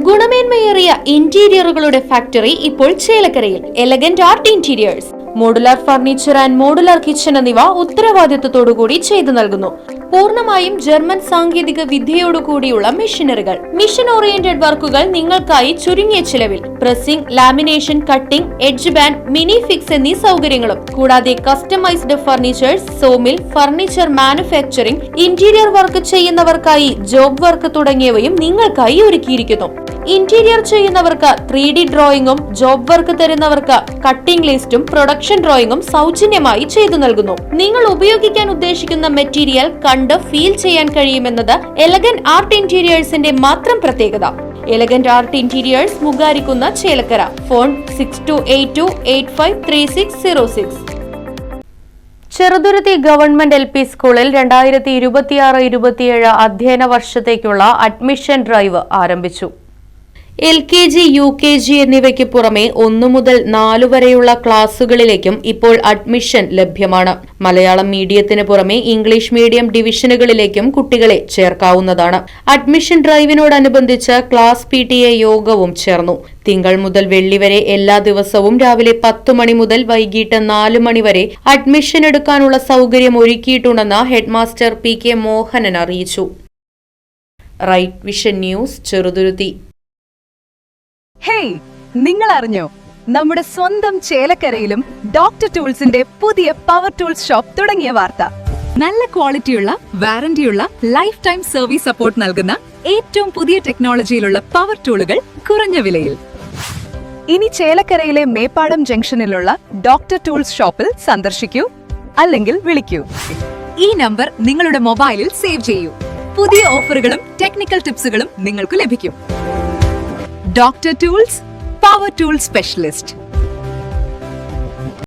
ഗുണമേന്മയേറിയ ഇന്റീരിയറുകളുടെ factory ഇപ്പോൾ ചേലക്കരയിൽ. Elegant art interiors, modular furniture and modular kitchen എന്നിവ ഉത്തരവാദിത്തത്തോടുകൂടി ചെയ്തു നൽകുന്നു. പൂർണ്ണമായും ജർമ്മൻ സാങ്കേതിക വിദ്യയോടുകൂടിയുള്ള മെഷീനറികൾ, മിഷൻ ഓറിയന്റഡ് വർക്കുകൾ നിങ്ങൾക്കായി ചുരുങ്ങിയ ചിലവിൽ. Pressing, lamination, cutting, edge band, mini fix എന്നീ സൗകര്യങ്ങളും കൂടാതെ customised furnitures, sawmill, furniture manufacturing, interior work ചെയ്യുന്നവർക്കായി ജോബ് വർക്ക് തുടങ്ങിയവയും നിങ്ങൾക്കായി ഒരുക്കിയിരിക്കുന്നു. ഇന്റീരിയർ ചെയ്യുന്നവർക്ക് 3D ഡ്രോയിങ്ങും, ജോബ് വർക്ക് തരുന്നവർക്ക് കട്ടിംഗ് ലിസ്റ്റും പ്രൊഡക്ഷൻ ഡ്രോയിങ്ങും സൗജന്യമായി ചെയ്തു നൽകുന്നു. നിങ്ങൾ ഉപയോഗിക്കാൻ ഉദ്ദേശിക്കുന്ന മെറ്റീരിയൽ കണ്ട് ഫീൽ ചെയ്യാൻ കഴിയുമെന്നത് എലഗന്റ് ആർട്ട് ഇന്റീരിയേഴ്സിന്റെ മാത്രം പ്രത്യേകത. എലഗന്റ് ആർട്ട് ഇന്റീരിയേഴ്സ്, മുഗാരിക്കുന്ന, Chelakkara. Phone 6282853606. Cheruthuruthy government LP സ്കൂളിൽ 2026-27 അധ്യയന വർഷത്തേക്കുള്ള അഡ്മിഷൻ ഡ്രൈവ് ആരംഭിച്ചു. LKG, UKG എന്നിവയ്ക്ക് പുറമെ 1 മുതൽ 4 വരെയുള്ള ക്ലാസുകളിലേക്കും ഇപ്പോൾ അഡ്മിഷൻ ലഭ്യമാണ്. മലയാളം മീഡിയത്തിന് പുറമെ ഇംഗ്ലീഷ് മീഡിയം ഡിവിഷനുകളിലേക്കും കുട്ടികളെ ചേർക്കാവുന്നതാണ്. അഡ്മിഷൻ ഡ്രൈവിനോടനുബന്ധിച്ച് ക്ലാസ് PTA യോഗവും ചേർന്നു. തിങ്കൾ മുതൽ വെള്ളി വരെ എല്ലാ ദിവസവും രാവിലെ 10 മണി മുതൽ വൈകിട്ട് 4 മണി വരെ അഡ്മിഷൻ എടുക്കാനുള്ള സൗകര്യം ഒരുക്കിയിട്ടുണ്ടെന്ന് ഹെഡ്മാസ്റ്റർ PK മോഹനൻ അറിയിച്ചു. Right Vision News, Cheruthuruthy. Hey, നിങ്ങൾ അറിഞ്ഞോ? നമ്മുടെ സ്വന്തം ചേലക്കരയിലും ഡോക്ടർ ടൂൾസിന്റെ പുതിയ പവർ ടൂൾസ് ഷോപ്പ് തുടങ്ങിയ വാർത്ത. നല്ല ക്വാളിറ്റിയുള്ള, വാറന്റിയുള്ള, ലൈഫ് ടൈം സർവീസ് സപ്പോർട്ട് നൽകുന്ന ഏറ്റവും പുതിയ ടെക്നോളജിയിലുള്ള പവർ ടൂളുകൾ കുറഞ്ഞ വിലയിൽ. ഇനി ചേലക്കരയിലെ മേപ്പാടം ജംഗ്ഷനിലുള്ള ഡോക്ടർ ടൂൾസ് ഷോപ്പിൽ സന്ദർശിക്കൂ, അല്ലെങ്കിൽ വിളിക്കൂ. ഈ നമ്പർ നിങ്ങളുടെ മൊബൈലിൽ സേവ് ചെയ്യൂ. പുതിയ ഓഫറുകളും ടെക്നിക്കൽ ടിപ്സുകളും നിങ്ങൾക്ക് ലഭിക്കും. Dr. Tools, Power Tool Specialist.